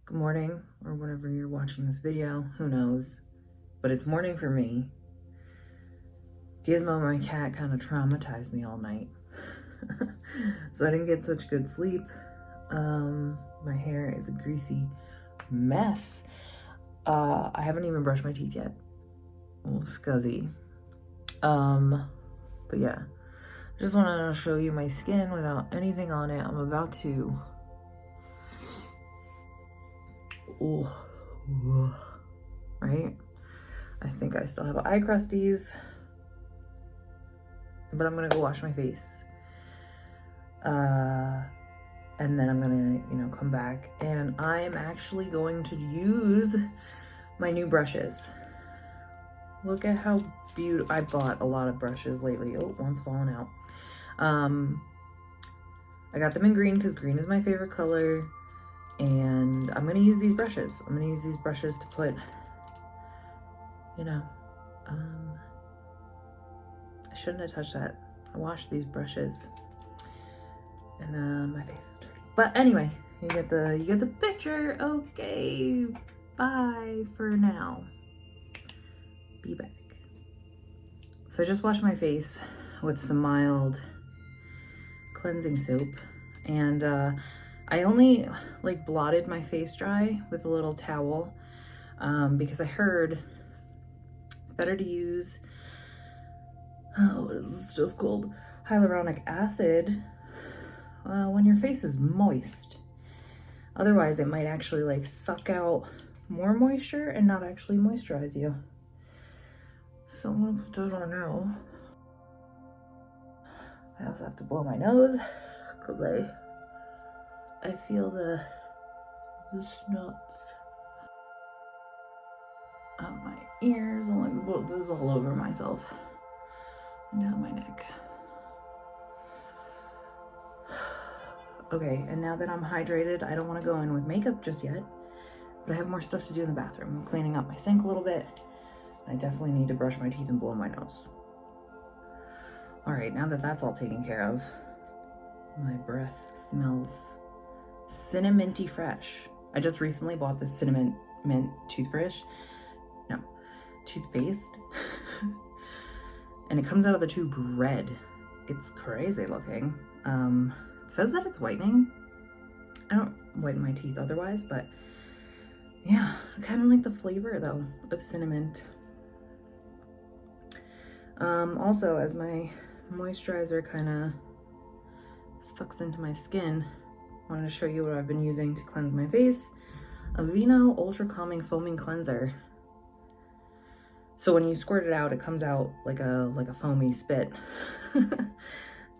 good morning, or whenever you're watching this video, who knows, but it's morning for me. Gizmo, my cat, kind of traumatized me all night. So I didn't get such good sleep. My hair is a greasy mess. I haven't even brushed my teeth yet. A little scuzzy. But yeah, just wanted to show you my skin without anything on it. I'm about to right? I think I still have eye crusties, but I'm gonna go wash my face. And then I'm gonna, come back, and I am actually going to use my new brushes. Look at how beautiful. I bought a lot of brushes lately. Oh, one's fallen out. I got them in green because green is my favorite color, and I'm gonna use these brushes. I'm gonna use these brushes to put, I shouldn't have touched that. I washed these brushes, and then my face is dirty. But anyway, you get the picture. Okay, bye for now. Be back. So I just washed my face with some mild cleansing soap, and I only blotted my face dry with a little towel because I heard it's better to use what is this stuff called? Hyaluronic acid when your face is moist. Otherwise, it might actually suck out more moisture and not actually moisturize you. So I'm gonna put that on now. I also have to blow my nose because I feel the snots out my ears. This is all over myself and down my neck. Okay, and now that I'm hydrated, I don't want to go in with makeup just yet, but I have more stuff to do in the bathroom. I'm cleaning up my sink a little bit. I definitely need to brush my teeth and blow my nose. All right, now that that's all taken care of, my breath smells cinnaminty fresh. I just recently bought this cinnamon mint toothpaste. And it comes out of the tube red. It's crazy looking. It says that it's whitening. I don't whiten my teeth otherwise, but yeah, I kind of like the flavor though of cinnamon. Also, as my moisturizer kind of sucks into my skin, I wanted to show you what I've been using to cleanse my face. Aveeno Ultra Calming Foaming Cleanser. So when you squirt it out, it comes out like a foamy spit.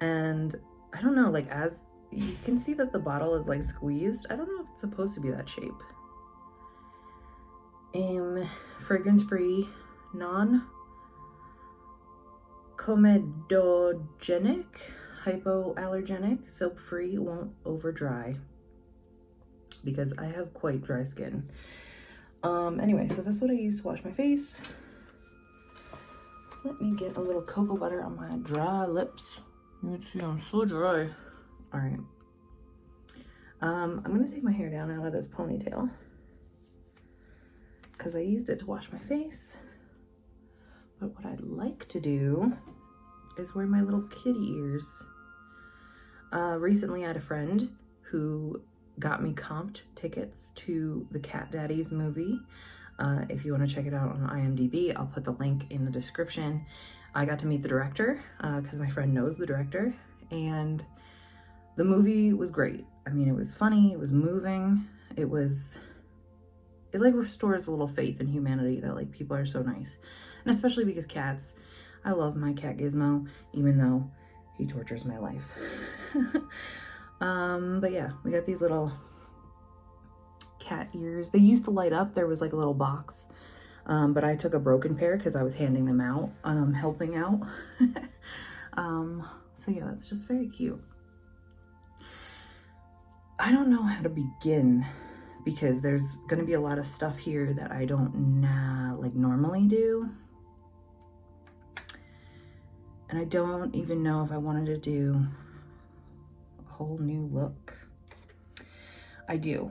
And I don't know, as you can see that the bottle is squeezed. I don't know if it's supposed to be that shape. Fragrance-free, non-comedogenic, hypoallergenic, soap-free, won't over dry, because I have quite dry skin. Anyway, so that's what I use to wash my face. Let me get a little cocoa butter on my dry lips. You can see I'm so dry. All right. I'm gonna take my hair down out of this ponytail because I used it to wash my face. But what I'd like to do is wear my little kitty ears. Recently I had a friend who got me comped tickets to the Cat Daddies movie. If you want to check it out on IMDb, I'll put the link in the description. I got to meet the director because my friend knows the director, and the movie was great. I mean, it was funny, it was moving, it restores a little faith in humanity that people are so nice. And especially because cats, I love my cat Gizmo, even though he tortures my life. But yeah, we got these little cat ears. They used to light up. There was a little box, but I took a broken pair because I was handing them out, helping out. So yeah, that's just very cute. I don't know how to begin because there's going to be a lot of stuff here that I don't normally do. And I don't even know if I wanted to do a whole new look. I do.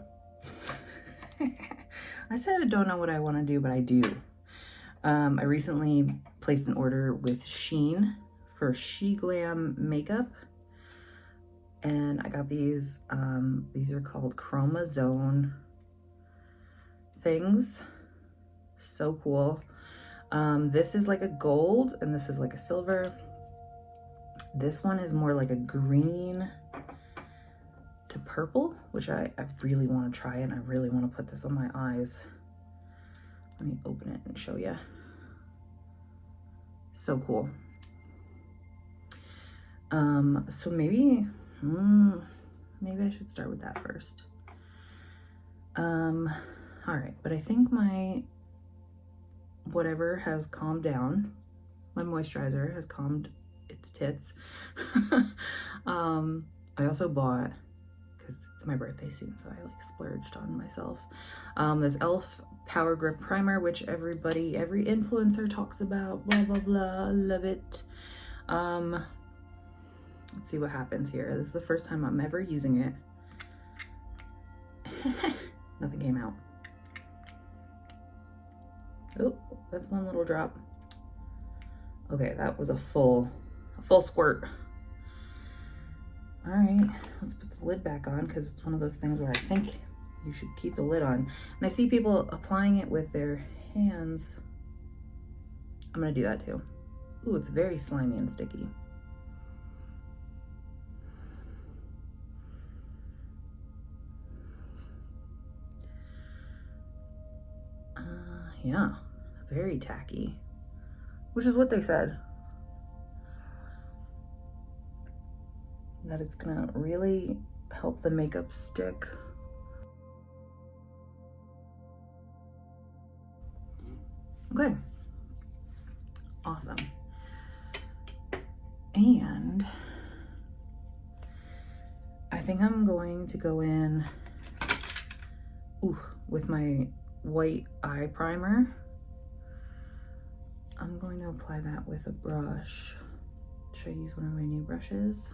I said I don't know what I want to do, but I do. I recently placed an order with Shein for sheglam makeup. And I got these are called chroma zone things. So cool. This is like a gold and this is like a silver. This one is more like a green to purple, which I really want to try, and I really want to put this on my eyes. Let me open it and show you. So cool. So maybe I should start with that first. All right, but I think my whatever has calmed down. My moisturizer has calmed its tits. I also bought, because it's my birthday soon, so I like splurged on myself, this e.l.f. Power Grip Primer, which every influencer talks about, blah, blah, blah, love it. Let's see what happens here. This is the first time I'm ever using it. Nothing came out. Oh, that's one little drop. Okay, that was a full squirt. All right, let's put the lid back on, because it's one of those things where I think you should keep the lid on. And I see people applying it with their hands. I'm gonna do that too. Ooh, it's very slimy and sticky. Yeah, very tacky, which is what they said. That it's gonna really help the makeup stick. Okay, awesome. And I think I'm going to go in with my white eye primer. I'm going to apply that with a brush. Should I use one of my new brushes?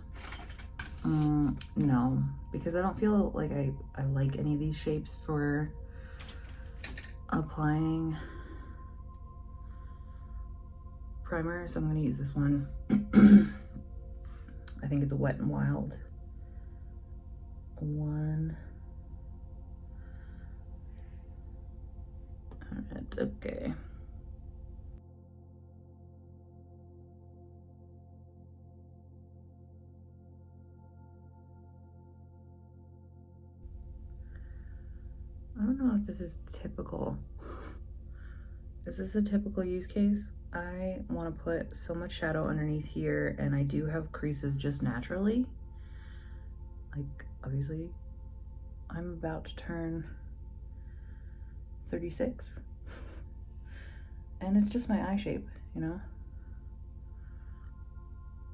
No, because I don't feel like I like any of these shapes for applying primer, so I'm going to use this one. I think it's a Wet n Wild one. Alright, okay. I don't know if this is typical. Is this a typical use case? I want to put so much shadow underneath here, and I do have creases just naturally. Like, obviously, I'm about to turn 36. And it's just my eye shape, you know?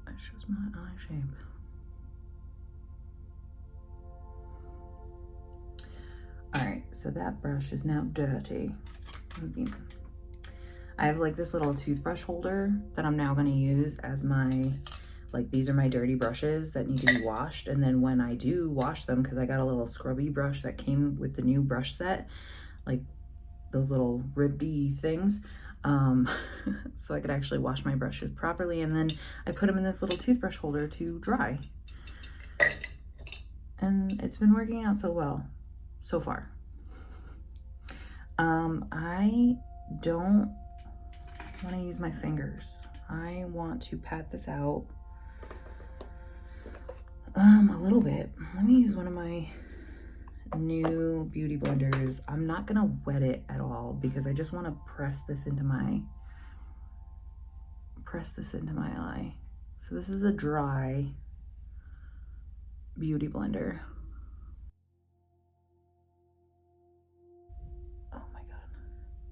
It's just my eye shape. All right, so that brush is now dirty. I have like this little toothbrush holder that I'm now gonna use as my, like, these are my dirty brushes that need to be washed. And then when I do wash them, because I got a little scrubby brush that came with the new brush set, like those little ribby things, so I could actually wash my brushes properly. And then I put them in this little toothbrush holder to dry. And it's been working out so well so far. I don't want to use my fingers. I want to pat this out a little bit. Let me use one of my new beauty blenders. I'm not gonna wet it at all because I just want to press this into my eye. So this is a dry beauty blender. Oh my god.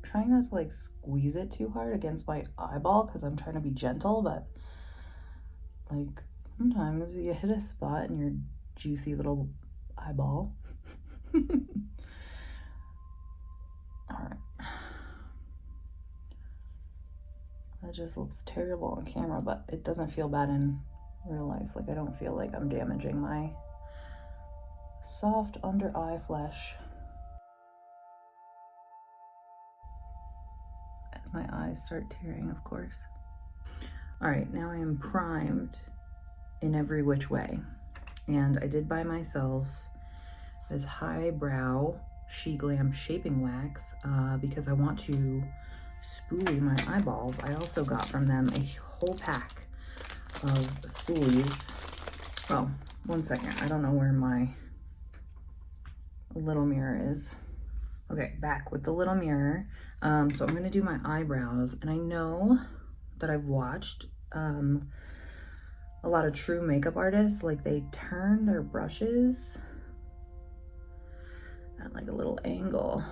I'm trying not to like squeeze it too hard against my eyeball because I'm trying to be gentle, but like sometimes you hit a spot in your juicy little eyeball. All right. That just looks terrible on camera, but it doesn't feel bad in real life. Like, I don't feel like I'm damaging my soft under eye flesh. my eyes start tearing, of course. All right, now I am primed in every which way. And I did buy myself this highbrow Sheglam shaping wax because I want to spoolie my eyeballs. I also got from them a whole pack of spoolies. Oh, one second. I don't know where my little mirror is. Okay, back with the little mirror. So I'm gonna do my eyebrows, and I know that I've watched a lot of true makeup artists, like they turn their brushes at like a little angle.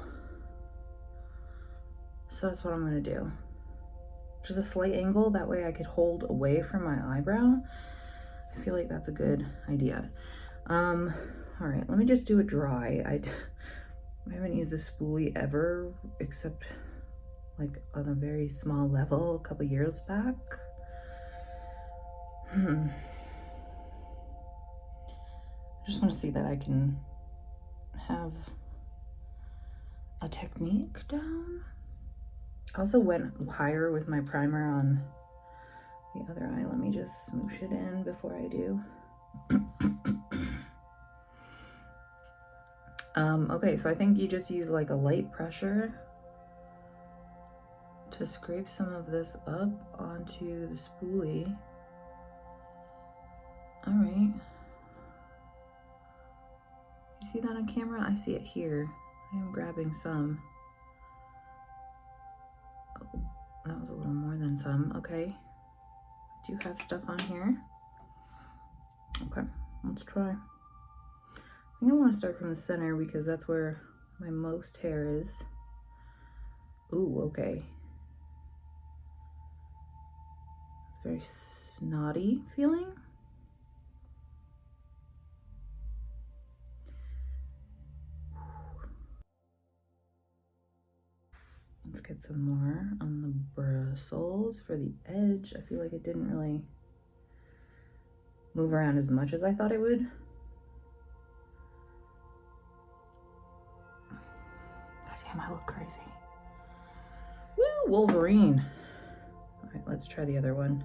So that's what I'm gonna do. Just a slight angle, that way I could hold away from my eyebrow. I feel like that's a good idea. All right, let me just do it dry. I haven't used a spoolie ever, except like on a very small level a couple years back. I just want to see that I can have a technique down. I also went higher with my primer on the other eye. Let me just smoosh it in before I do. Okay, so I think you just use like a light pressure to scrape some of this up onto the spoolie. All right. You see that on camera? I see it here. I am grabbing some. Oh, that was a little more than some. Okay. I do have stuff on here. Okay, let's try. I think I want to start from the center because that's where my most hair is. Ooh, okay. It's very snotty feeling. Let's get some more on the bristles for the edge. I feel like it didn't really move around as much as I thought it would. God damn, I look crazy. Woo, Wolverine. All right, let's try the other one.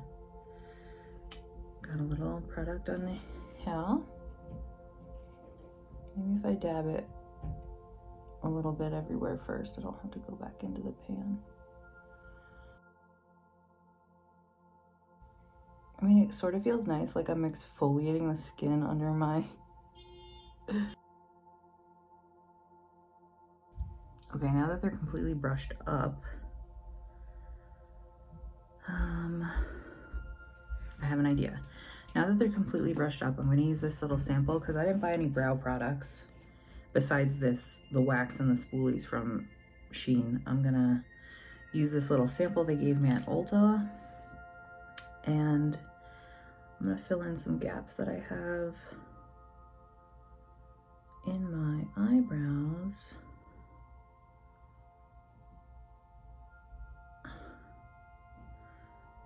Got a little product on the hair. Maybe if I dab it a little bit everywhere first, I don't have to go back into the pan. I mean, it sort of feels nice, like I'm exfoliating the skin under my... Okay, now that they're completely brushed up, I have an idea. Now that they're completely brushed up, I'm gonna use this little sample because I didn't buy any brow products besides this, the wax and the spoolies from Shein. I'm gonna use this little sample they gave me at Ulta, and I'm gonna fill in some gaps that I have in my eyebrows.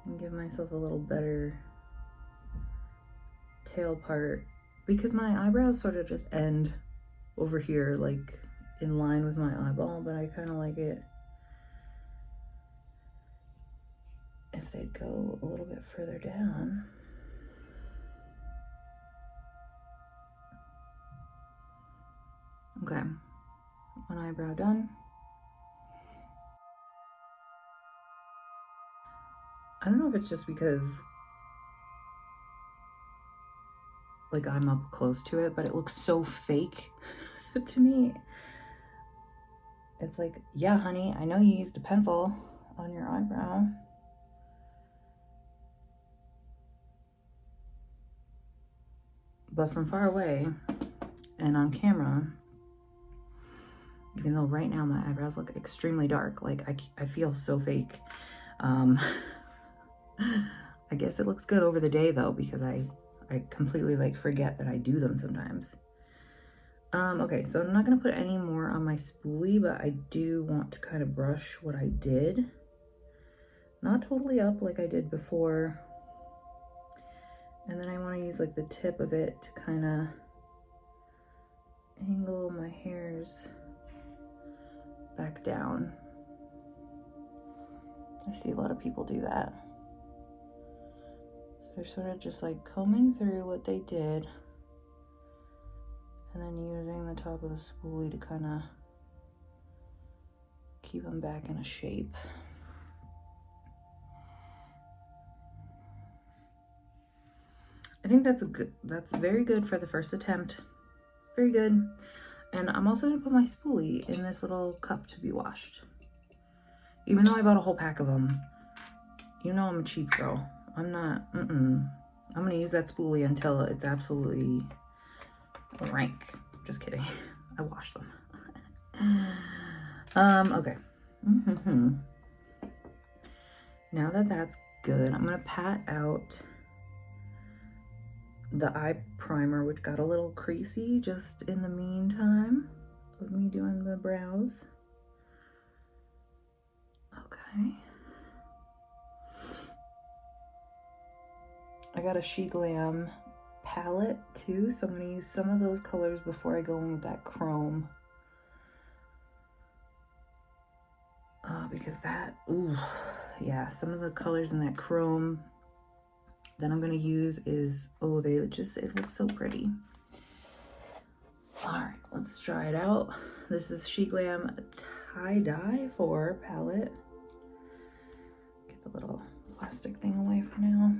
And give myself a little better tail part, because my eyebrows sort of just end over here, like in line with my eyeball, but I kind of like it if they'd go a little bit further down. Okay, one eyebrow done. I don't know if it's just because like I'm up close to it, but it looks so fake to me. It's like, yeah, honey, I know you used a pencil on your eyebrow. But from far away and on camera, even though right now my eyebrows look extremely dark, like I feel so fake. I guess it looks good over the day though, because I completely like forget that I do them sometimes. Okay, so I'm not gonna put any more on my spoolie, but I do want to kind of brush what I did. Not totally up like I did before. And then I want to use like the tip of it to kind of angle my hairs back down. I see a lot of people do that. So they're sort of just like combing through what they did and then using the top of the spoolie to kind of keep them back in a shape. I think that's very good for the first attempt. Very good. And I'm also gonna put my spoolie in this little cup to be washed. Even though I bought a whole pack of them, you know I'm a cheap girl. I'm not, I'm gonna use that spoolie until it's absolutely rank. Just kidding. I washed them. Okay. Now that that's good, I'm gonna pat out the eye primer, which got a little creasy just in the meantime of me doing the brows. Okay. I got a sheglam palette too, so I'm gonna use some of those colors before I go in with that chrome. Because that, ooh, yeah, some of the colors in that chrome that I'm gonna use is, oh, it looks so pretty. All right, let's try it out. This is sheglam tie-dye 4 palette. Get the little plastic thing away for now.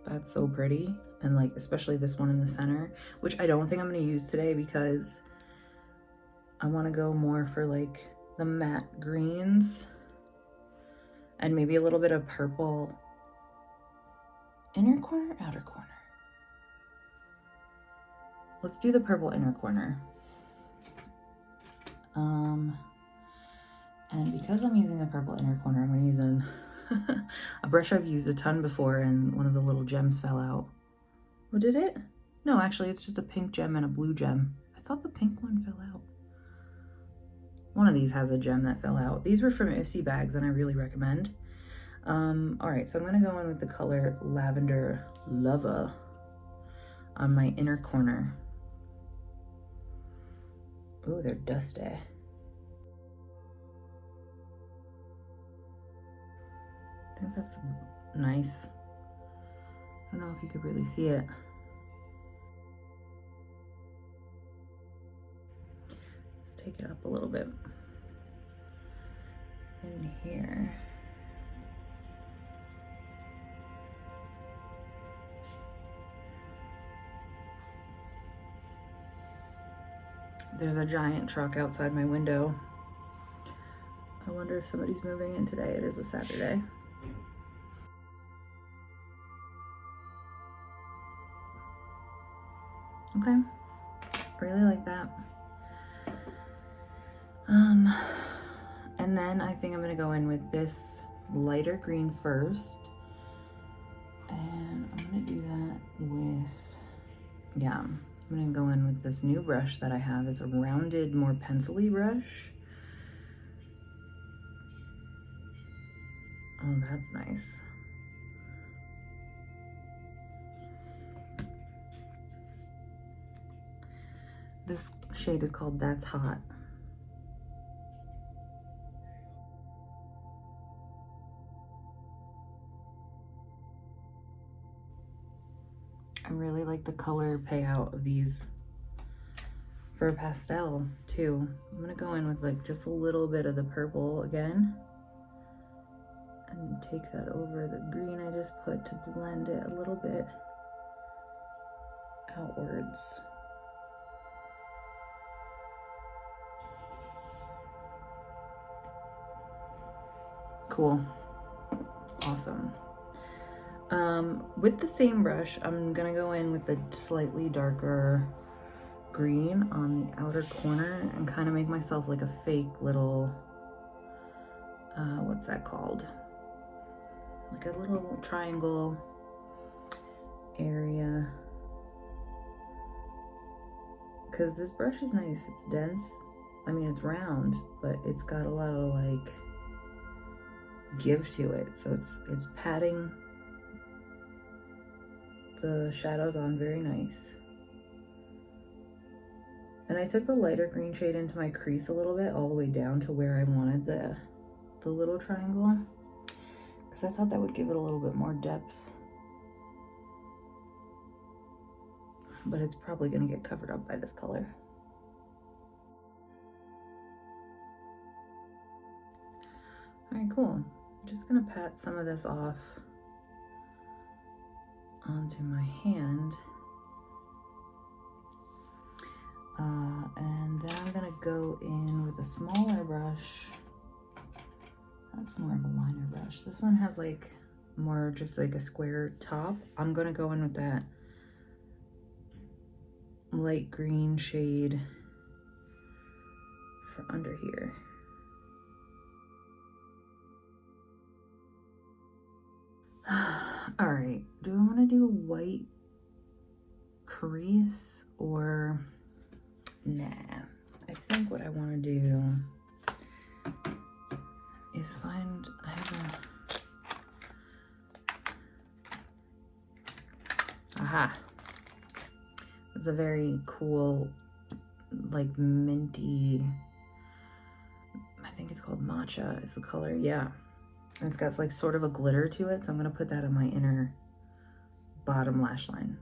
That's so pretty. And like, especially this one in the center, which I don't think I'm gonna use today because I wanna go more for like the matte greens and maybe a little bit of purple. Inner corner, outer corner. Let's do the purple inner corner. And because I'm using a purple inner corner, I'm gonna use a brush I've used a ton before and one of the little gems fell out. Oh, did it? No, actually it's just a pink gem and a blue gem. I thought the pink one fell out. One of these has a gem that fell out. These were from Ipsy bags and I really recommend. All right, so I'm gonna go in with the color Lavender Lover on my inner corner. Ooh, they're dusty. I think that's nice. I don't know if you could really see it. Let's take it up a little bit in here. There's a giant truck outside my window. I wonder if somebody's moving in today. It is a Saturday. Okay, really like that. And then I think I'm gonna go in with this lighter green first. And I'm gonna do that with, yeah, I'm gonna go in with this new brush that I have. It's a rounded, more pencil-y brush. Oh, that's nice. This shade is called That's Hot. I really like the color payout of these for a pastel too. I'm gonna go in with like just a little bit of the purple again and take that over the green I just put to blend it a little bit outwards. Cool, awesome. With the same brush, I'm gonna go in with the slightly darker green on the outer corner and kind of make myself like a fake little, what's that called? Like a little triangle area. Because this brush is nice, it's dense. I mean, it's round, but it's got a lot of like give to it. So it's patting the shadows on very nice. And I took the lighter green shade into my crease a little bit, all the way down to where I wanted the little triangle, because I thought that would give it a little bit more depth. But it's probably gonna get covered up by this color. All right, cool. I'm just gonna pat some of this off onto my hand. And then I'm gonna go in with a smaller brush. That's more of a liner brush. This one has like more just like a square top. I'm gonna go in with that light green shade for under here. All right, do I want to do a white crease or nah? I think what I want to do is find, I have aha. It's a very cool, like minty, I think it's called matcha is the color, yeah. And it's got like sort of a glitter to it, so I'm gonna put that on my inner bottom lash line.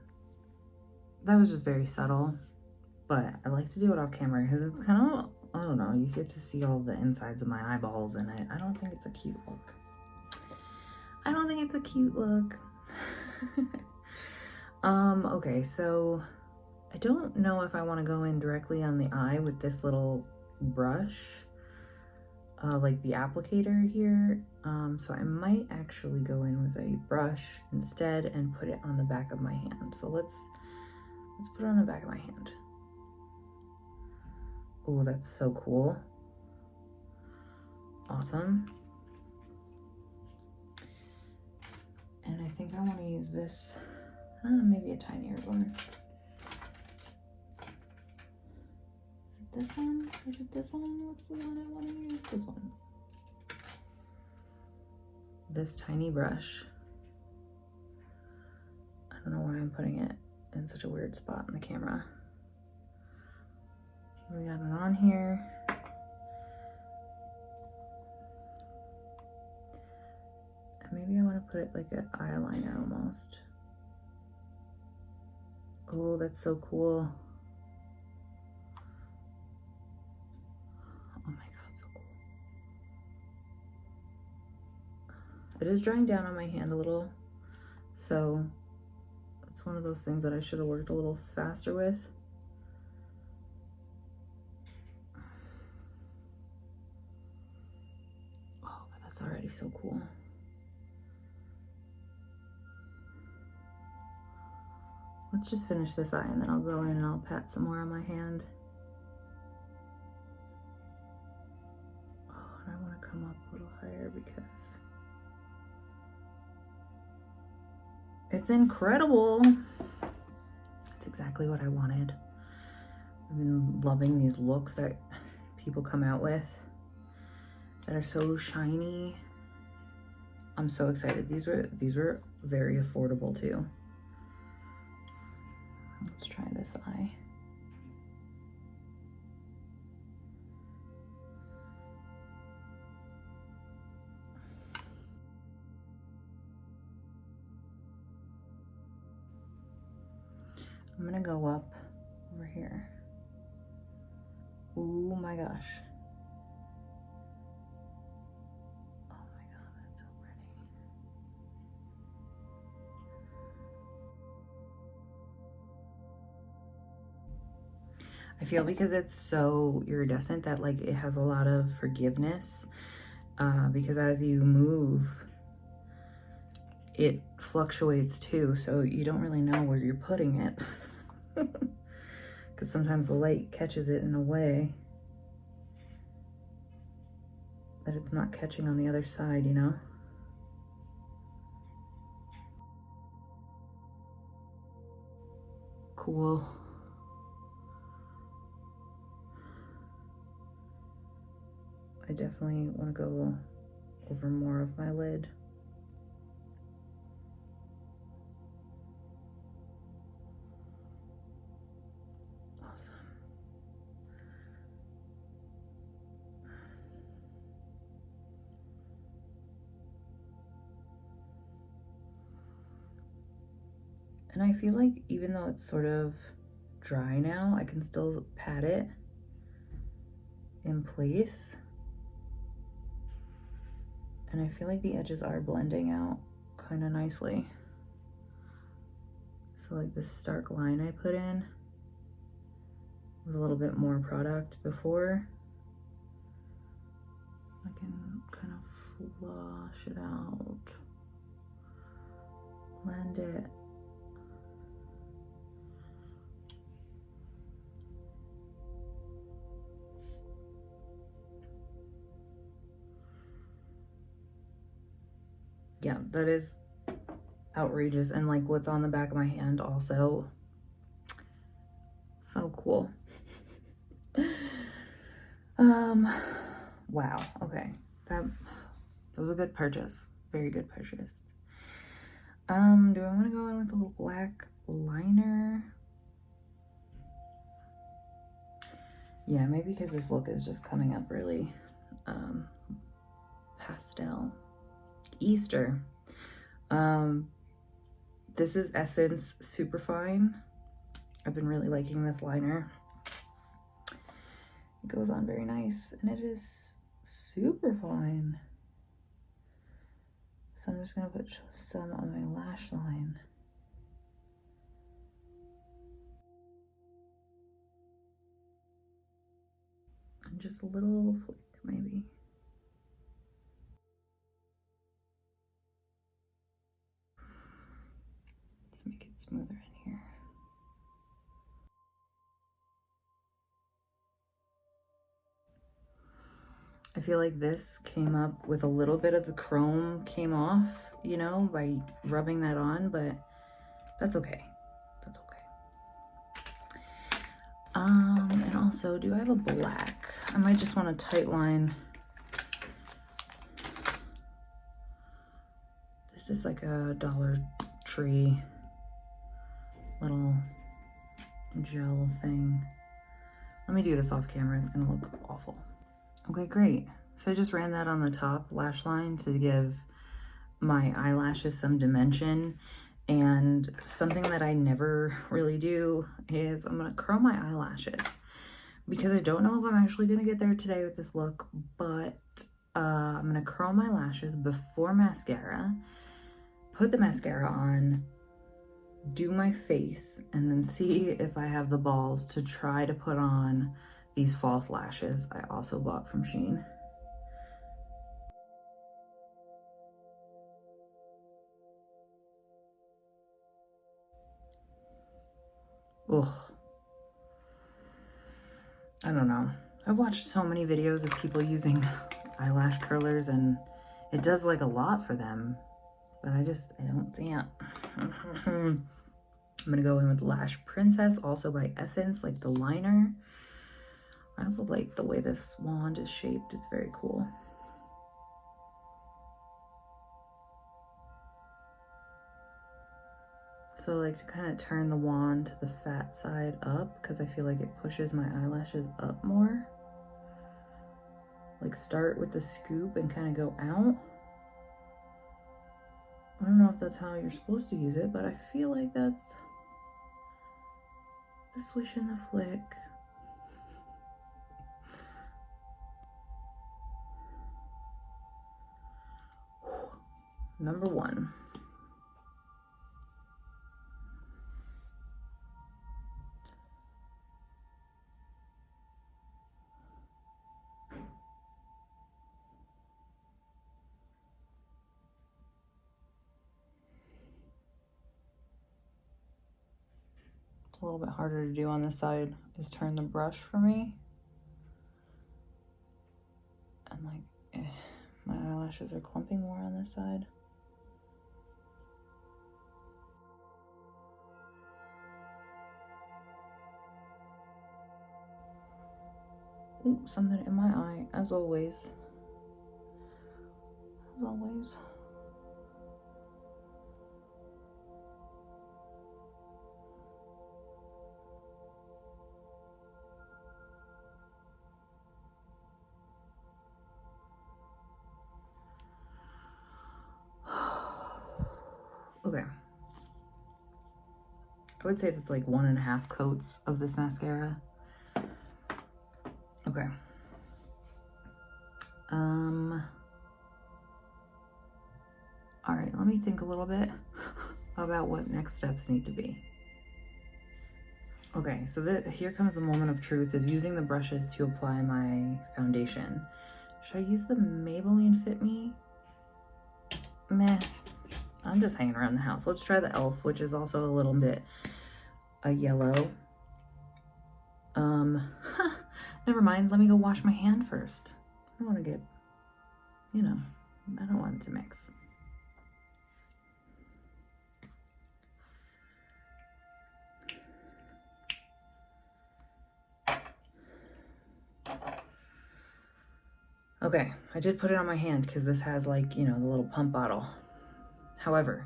That was just very subtle, but I like to do it off camera because it's kind of, I don't know, you get to see all the insides of my eyeballs in it. I don't think it's a cute look. I don't think it's a cute look. Okay, so I don't know if I want to go in directly on the eye with this little brush, like the applicator here. So I might actually go in with a brush instead and put it on the back of my hand. So let's put it on the back of my hand. Oh, that's so cool. Awesome. And I think I want to use this, maybe a tinier one. Is it this one? Is it this one? What's the one I want to use? This one. This tiny brush. I don't know why I'm putting it in such a weird spot in the camera. We got it on here. And maybe I want to put it like an eyeliner almost. Oh, that's so cool. Oh my God, so cool. It is drying down on my hand a little, so it's one of those things that I should have worked a little faster with. Oh, but that's already so cool. Let's just finish this eye and then I'll go in and I'll pat some more on my hand. Oh, and I want to come up a little higher because it's incredible. It's exactly what I wanted. I've been loving these looks that people come out with that are so shiny. I'm so excited. These were very affordable too. Let's try this eye. I'm gonna go up over here. Oh my gosh. Oh my God, that's so pretty. I feel because it's so iridescent that like it has a lot of forgiveness, because as you move, it fluctuates too, so you don't really know where you're putting it. Because sometimes the light catches it in a way that it's not catching on the other side, you know? Cool. I definitely want to go over more of my lid. Awesome. And I feel like even though it's sort of dry now, I can still pat it in place. And I feel like the edges are blending out kind of nicely. So like this stark line I put in with a little bit more product before, I can kind of flush it out, blend it. Yeah, that is outrageous. And like what's on the back of my hand also, so cool. Wow, okay, that was a good purchase, very good purchase. Do I want to go in with a little black liner? Yeah, maybe because this look is just coming up really pastel. Easter. This is Essence Superfine. I've been really liking this liner. It goes on very nice, and it is super fine. So I'm just gonna put some on my lash line. And just a little flick, maybe. Let's make it smoother in here. I feel like this came up with a little bit of the chrome came off, you know, by rubbing that on, but that's okay. That's okay. And also, do I have a black? I might just want a tight line. This is like a Dollar Tree little gel thing. Let me do this off camera. It's gonna look awful. Okay, great. So I just ran that on the top lash line to give my eyelashes some dimension. And something that I never really do is I'm gonna curl my eyelashes because I don't know if I'm actually gonna get there today with this look, but I'm gonna curl my lashes before mascara, put the mascara on, do my face, and then see if I have the balls to try to put on these false lashes I also bought from Shein. Ugh. I don't know. I've watched so many videos of people using eyelash curlers and it does like a lot for them, but I don't see it. I'm gonna go in with Lash Princess, also by Essence, like the liner. I also like the way this wand is shaped. It's very cool. So I like to kind of turn the wand to the fat side up because I feel like it pushes my eyelashes up more. Like start with the scoop and kind of go out. I don't know if that's how you're supposed to use it, but I feel like that's the swish and the flick. Number one. It's a little bit harder to do on this side, is turn the brush for me. And like, my eyelashes are clumping more on this side. Ooh, something in my eye, as always. As always. Okay. I would say that's like 1.5 coats of this mascara. Okay. All right, let me think a little bit about what next steps need to be. Okay, so here comes the moment of truth, is using the brushes to apply my foundation. Should I use the Maybelline Fit Me? Meh. I'm just hanging around the house. Let's try the e.l.f., which is also a little bit a yellow. Never mind. Let me go wash my hand first. I don't want to get, you know, I don't want it to mix. Okay, I did put it on my hand because this has, like, you know, the little pump bottle. However,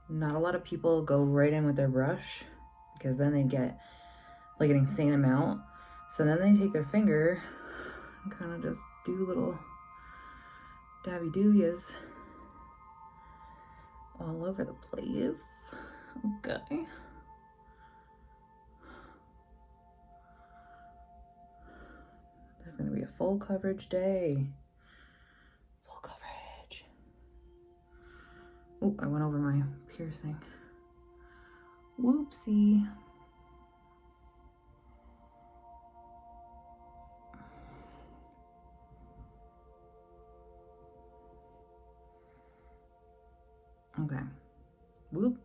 not a lot of people go right in with their brush because then they get like an insane amount. So then they take their finger and kind of just do little dabby dooyas all over the place. Okay. This is going to be a full coverage day. Full coverage. Oh, I went over my piercing. Whoopsie. Okay. Whoop.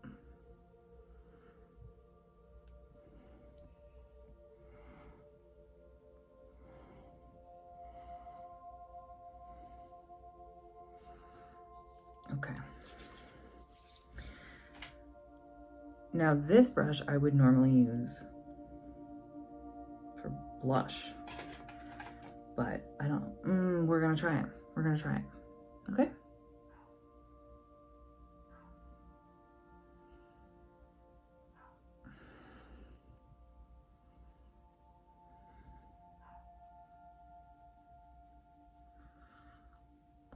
Okay. Now this brush I would normally use for blush, but I don't, we're gonna try it. We're gonna try it. Okay.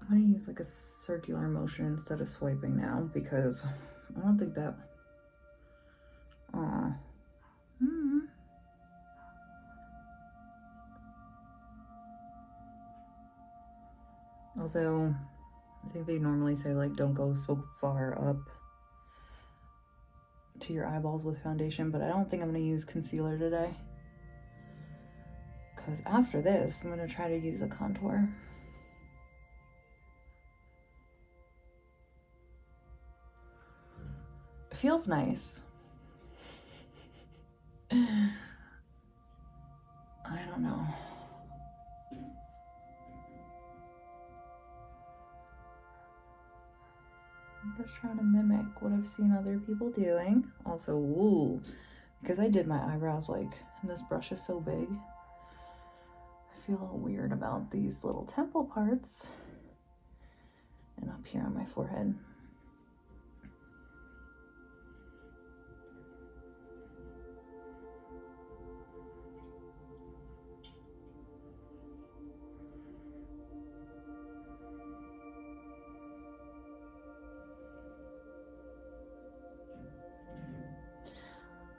I'm gonna use like a circular motion instead of swiping now because I don't think that, Also, I think they normally say, like, don't go so far up to your eyeballs with foundation, but I don't think I'm gonna use concealer today. Because after this, I'm gonna try to use a contour. It feels nice. I don't know. I'm just trying to mimic what I've seen other people doing. Also, ooh, because I did my eyebrows, like, and this brush is so big, I feel all weird about these little temple parts and up here on my forehead.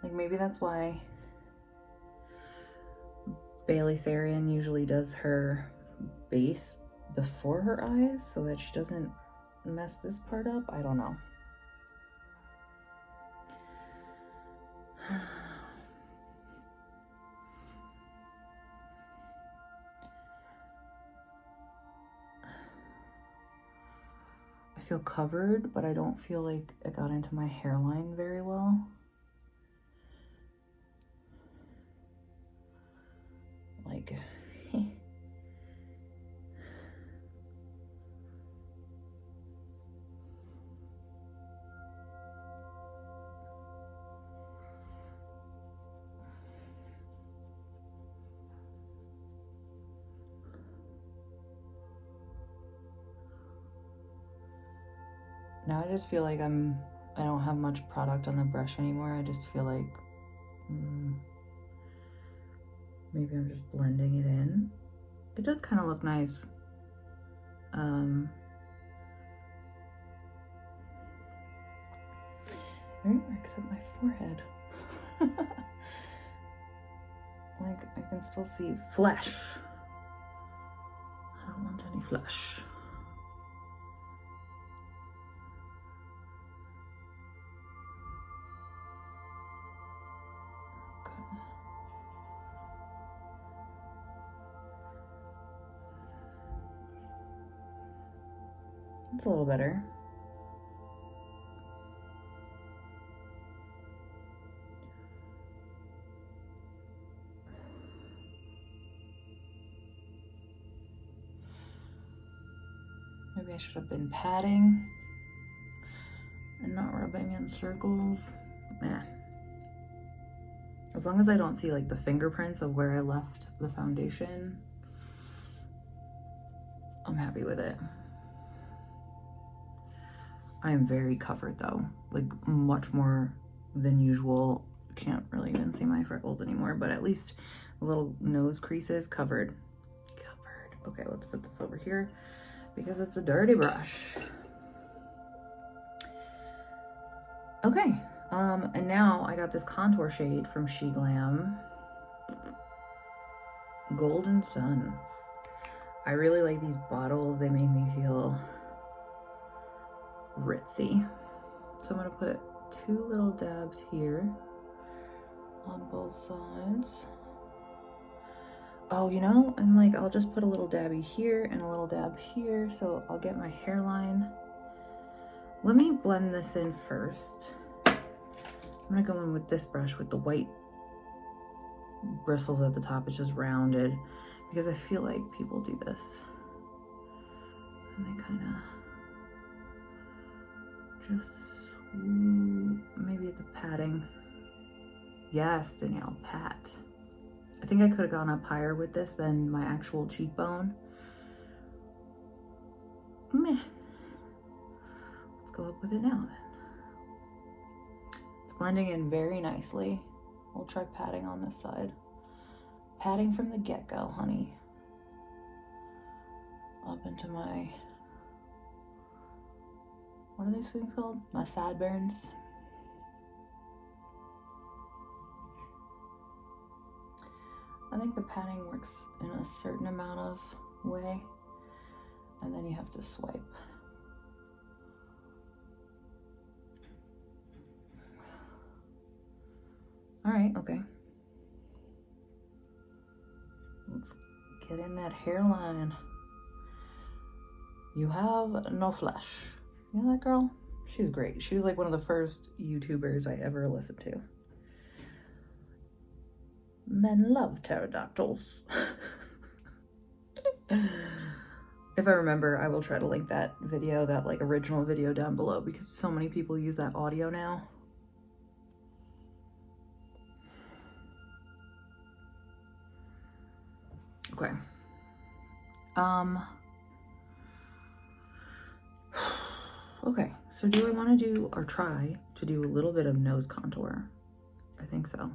Like, maybe that's why Bailey Sarian usually does her base before her eyes so that she doesn't mess this part up. I don't know. I feel covered, but I don't feel like it got into my hairline very well. Like, now I just feel like I don't have much product on the brush anymore. I just feel like maybe I'm just blending it in. It does kind of look nice. everywhere except my forehead. Like, I can still see flesh. I don't want any flesh. Okay. It's a little better. Maybe I should have been patting and not rubbing in circles. Meh. As long as I don't see like the fingerprints of where I left the foundation, I'm happy with it. I am very covered though, like much more than usual. Can't really even see my freckles anymore, but at least the little nose creases covered. Okay, let's put this over here because it's a dirty brush. Okay, and now I got this contour shade from Sheglam, Golden Sun. I really like these bottles. They make me feel ritzy. So I'm gonna put 2 little dabs here on both sides. Oh, you know, and like I'll just put a little dabby here and a little dab here, so I'll get my hairline. Let me blend this in first. I'm gonna go in with this brush with the white bristles at the top. It's just rounded because I feel like people do this and they kind of just swoop. Maybe it's a patting. Yes, Danielle, pat. I think I could have gone up higher with this than my actual cheekbone. Meh. Let's go up with it now then. It's blending in very nicely. We'll try patting on this side. Patting from the get-go, honey. Up into my, what are these things called? My sideburns. I think the patting works in a certain amount of way, and then you have to swipe. All right, okay. Let's get in that hairline. You have no flesh. You know that girl? She was great. She was like one of the first YouTubers I ever listened to. Men love pterodactyls. If I remember, I will try to link that video, that like original video down below, because so many people use that audio now. Okay. Okay, so do I want to do, or try to do a little bit of nose contour? I think so.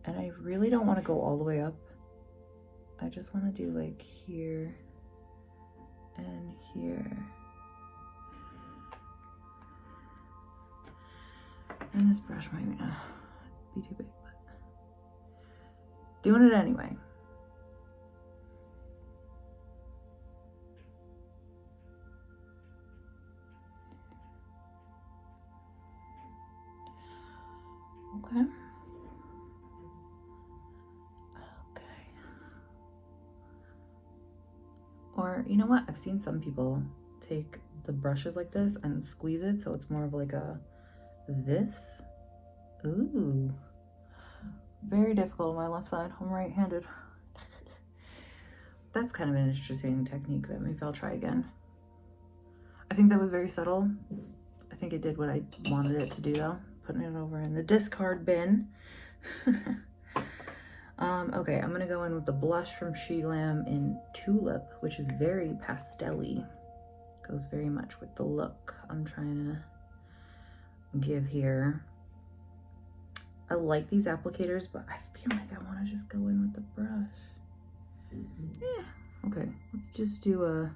And I really don't want to go all the way up. I just want to do like here and here. And this brush might be too big, but doing it anyway. Okay. Or, you know what? I've seen some people take the brushes like this and squeeze it so it's more of like a this. Ooh. Very difficult on my left side. I'm right-handed. That's kind of an interesting technique that maybe I'll try again. I think that was very subtle. I think it did what I wanted it to do though. Putting it over in the discard bin. Okay, I'm gonna go in with the blush from Sheglam in Tulip, which is very pastel-y. Goes very much with the look I'm trying to give here. I like these applicators, but I feel like I want to just go in with the brush. Yeah, okay, let's just do a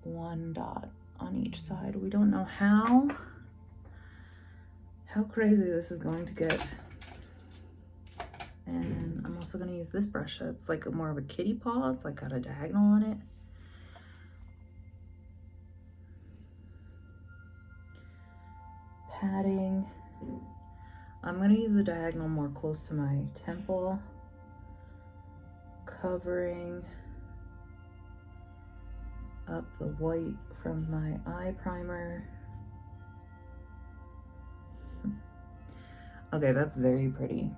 1 dot on each side. We don't know how crazy this is going to get. And I'm also gonna use this brush. It's like more of a kitty paw. It's like got a diagonal on it. Padding. I'm gonna use the diagonal more close to my temple. Covering up the white from my eye primer. Okay, that's very pretty.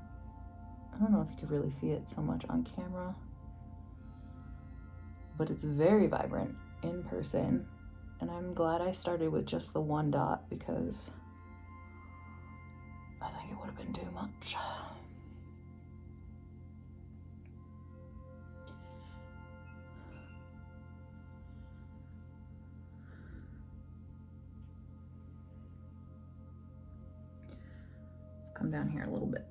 I don't know if you could really see it so much on camera, but it's very vibrant in person. And I'm glad I started with just the one dot because I think it would have been too much. Let's come down here a little bit.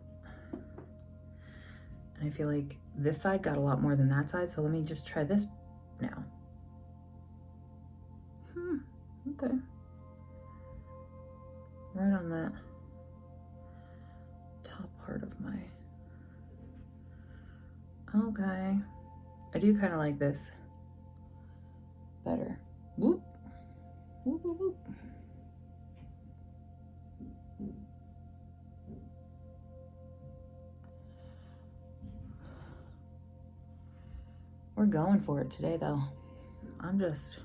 And I feel like this side got a lot more than that side, so let me just try this now. Okay. Right on that top part of my... Okay. I do kind of like this better. Whoop. Whoop, whoop, whoop. We're going for it today, though. I'm just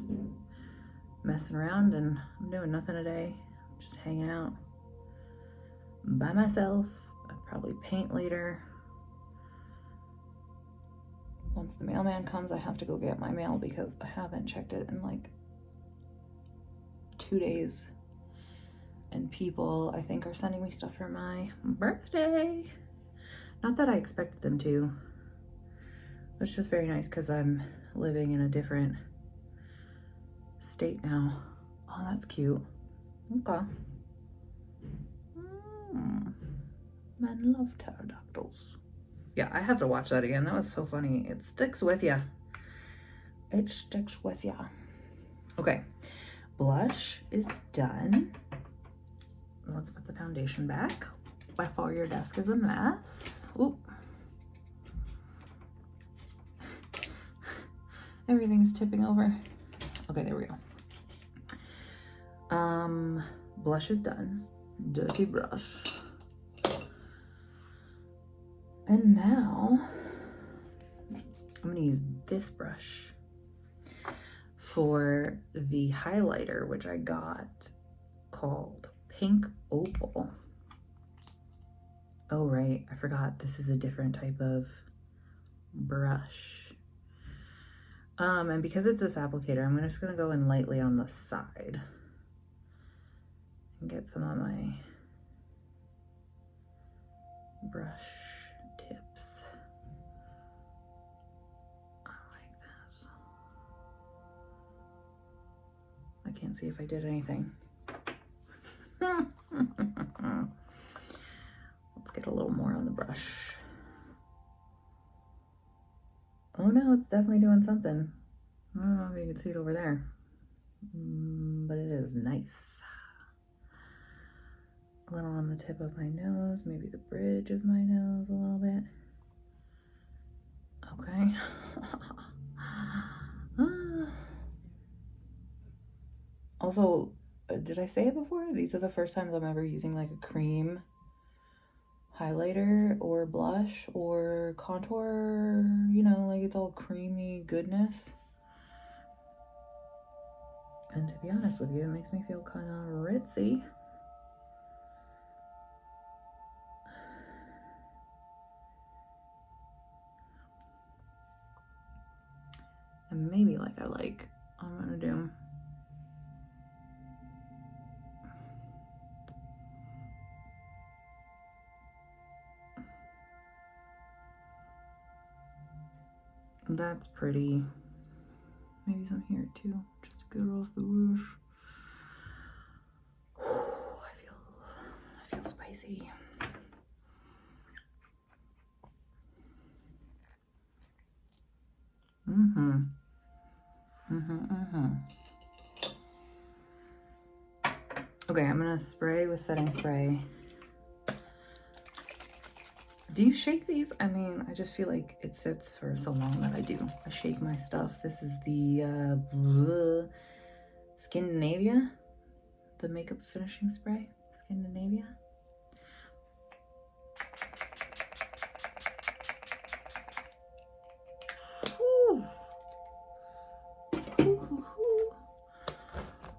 messing around and I'm doing nothing today. I'm just hanging out by myself. I'll probably paint later. Once the mailman comes, I have to go get my mail because I haven't checked it in like 2 days. And people, I think, are sending me stuff for my birthday. Not that I expected them to. It's just very nice because I'm living in a different state now. Oh, that's cute. Okay. Men love pterodactyls. Yeah, I have to watch that again. That was so funny. It sticks with ya. It sticks with ya. Okay, blush is done. Let's put the foundation back. By far, your desk is a mess. Oop. Everything's tipping over. Okay, there we go. Blush is done. Dirty brush. And now I'm gonna use this brush for the highlighter, which I got called Pink Opal. Oh, right, I forgot this is a different type of brush. And because it's this applicator, I'm just gonna go in lightly on the side and get some of my brush tips. I like this. I can't see if I did anything. Let's get a little more on the brush. Oh no, it's definitely doing something. I don't know if you can see it over there, but it is nice. A little on the tip of my nose, maybe the bridge of my nose a little bit. Okay. Also, did I say it before? These are the first times I'm ever using like a cream highlighter or blush or contour, you know, like it's all creamy goodness. And to be honest with you, it makes me feel kind of ritzy. And maybe like I like, I'm gonna do. That's pretty. Maybe some here too. Just to get it off the roof. I feel spicy. Okay, I'm gonna spray with setting spray. Do you shake these? I mean, I just feel like it sits for so long that I do. I shake my stuff. This is the Scandinavia, the makeup finishing spray, Scandinavia.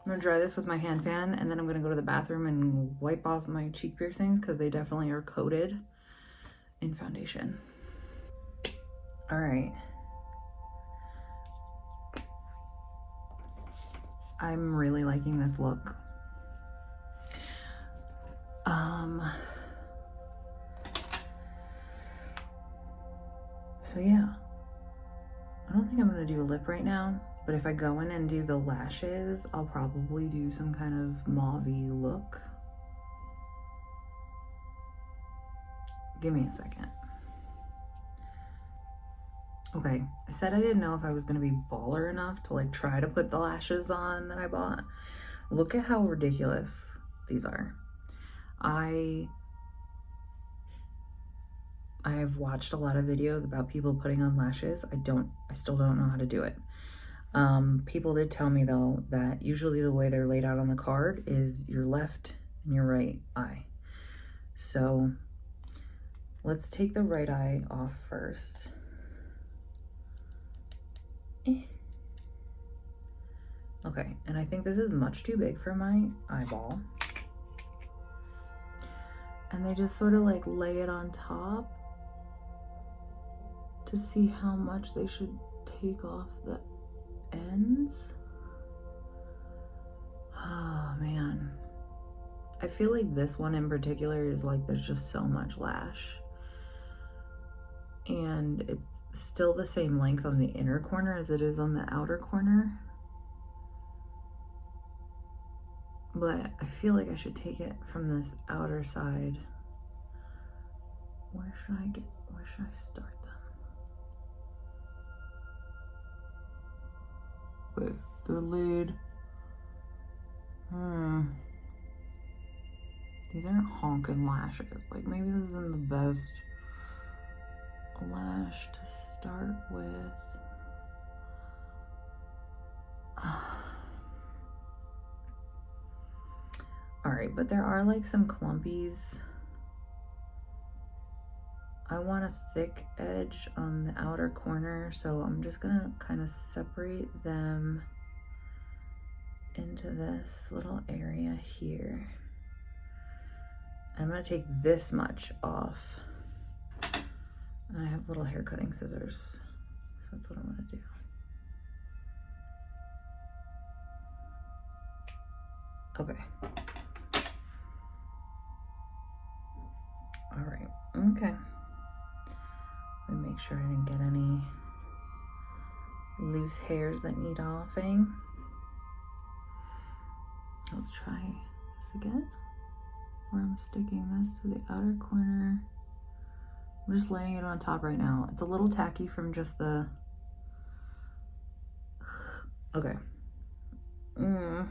I'm gonna dry this with my hand fan, and then I'm gonna go to the bathroom and wipe off my cheek piercings because they definitely are coated in foundation. All right. I'm really liking this look. So yeah, I don't think I'm gonna do a lip right now, but if I go in and do the lashes, I'll probably do some kind of mauve-y look. Give me a second. Okay, I said I didn't know if I was gonna be baller enough to like try to put the lashes on that I bought. Look at how ridiculous these are. I've watched a lot of videos about people putting on lashes. I still don't know how to do it. People did tell me though that usually the way they're laid out on the card is your left and your right eye. So let's take the right eye off first. Okay, and I think this is much too big for my eyeball. And they just sort of like lay it on top to see how much they should take off the ends. Oh man. I feel like this one in particular is like there's just so much lash. And it's still the same length on the inner corner as it is on the outer corner. But I feel like I should take it from this outer side. Where should I start them? Wait, they're laid. These aren't honking lashes. Like maybe this isn't the best lash to start with. All right, but there are like some clumpies. I want a thick edge on the outer corner, so I'm just gonna kind of separate them into this little area here. I'm gonna take this much off. And I have little hair cutting scissors, so that's what I'm gonna do. Okay. All right, okay. Let me make sure I didn't get any loose hairs that need offing. Let's try this again, where I'm sticking this to the outer corner. I'm just laying it on top right now. It's a little tacky from just the, okay. All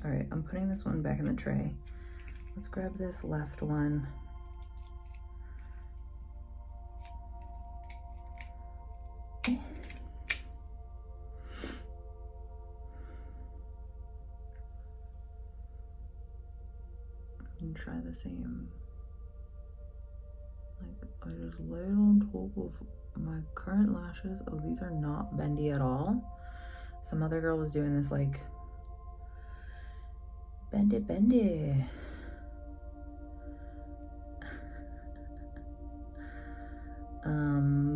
right, I'm putting this one back in the tray. Let's grab this left one. And try the same. Like I just lay it on top of my current lashes. Oh, these are not bendy at all. Some other girl was doing this like bendy.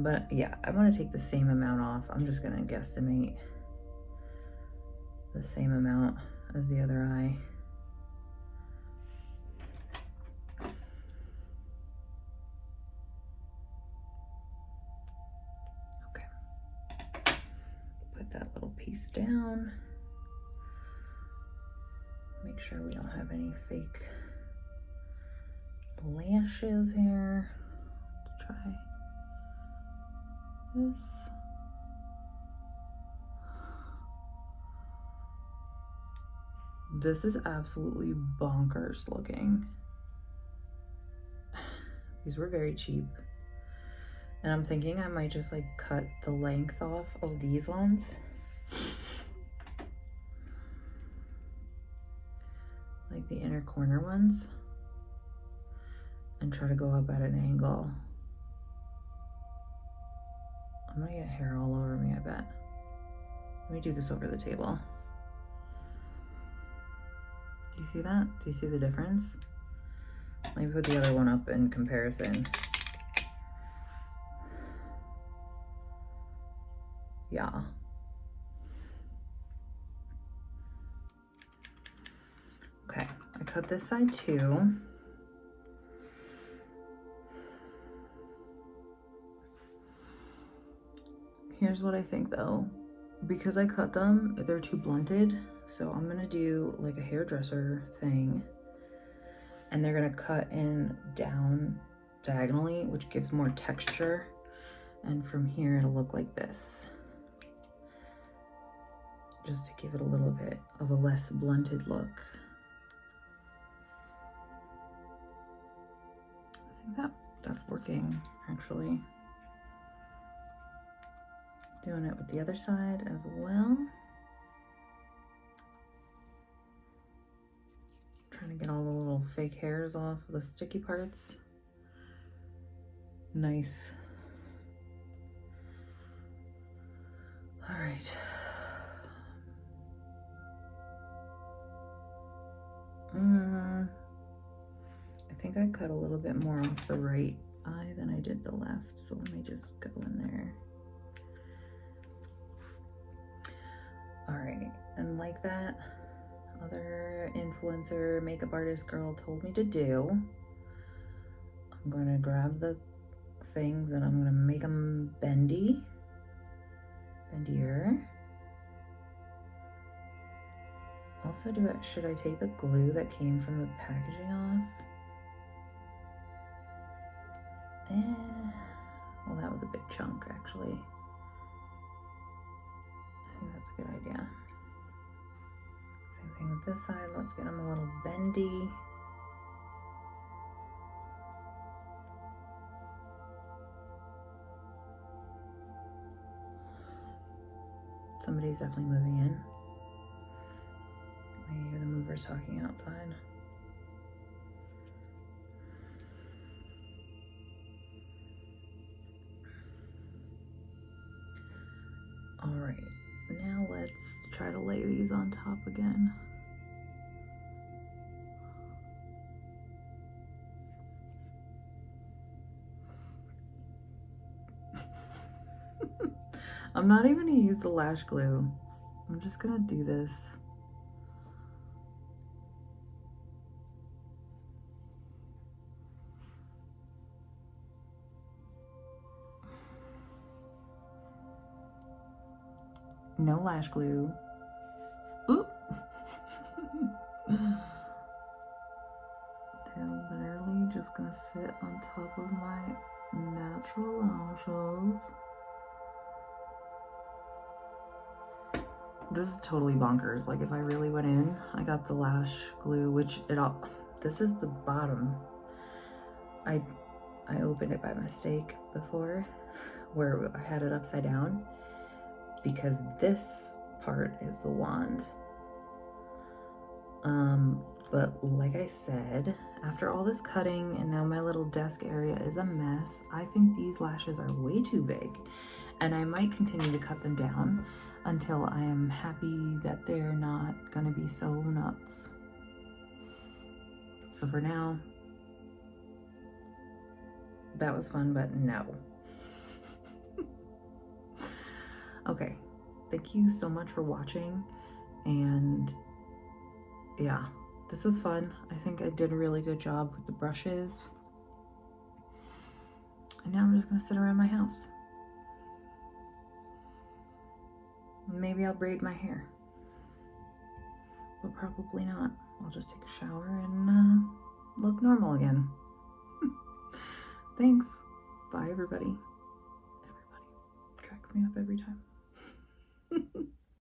But yeah, I want to take the same amount off. I'm just gonna guesstimate the same amount as the other eye. Okay, put that little piece down. Make sure we don't have any fake lashes here. Let's try this. This is absolutely bonkers looking. These were very cheap. And I'm thinking I might just like cut the length off of these ones. Like the inner corner ones. And try to go up at an angle. I'm gonna get hair all over me, I bet. Let me do this over the table. Do you see that? Do you see the difference? Let me put the other one up in comparison. Yeah. Okay, I cut this side too. Here's what I think though. Because I cut them, they're too blunted. So I'm gonna do like a hairdresser thing. And they're gonna cut in down diagonally, which gives more texture. And from here, it'll look like this. Just to give it a little bit of a less blunted look. I think that's working, actually. Doing it with the other side as well. Trying to get all the little fake hairs off the sticky parts. Nice. All right. I think I cut a little bit more off the right eye than I did the left, so let me just go in there. All right, and like that other influencer makeup artist girl told me to do, I'm gonna grab the things and I'm gonna make them bendier. Also should I take the glue that came from the packaging off? Well, that was a big chunk actually. I think that's a good idea. Same thing with this side. Let's get them a little bendy. Somebody's definitely moving in. I hear the movers talking outside. All right, now let's try to lay these on top again. I'm not even gonna use the lash glue. I'm just gonna do this. No lash glue. Oop. They're literally just gonna sit on top of my natural lashes. This is totally bonkers. Like if I really went in, I got the lash glue, which this is the bottom. I opened it by mistake before where I had it upside down because this part is the wand. But like I said, after all this cutting and now my little desk area is a mess, I think these lashes are way too big and I might continue to cut them down until I am happy that they're not gonna be so nuts. So for now, that was fun, but no. Okay, thank you so much for watching, and yeah, this was fun. I think I did a really good job with the brushes. And now I'm just gonna sit around my house. Maybe I'll braid my hair, but probably not. I'll just take a shower and look normal again. Thanks. Bye, everybody. Everybody cracks me up every time.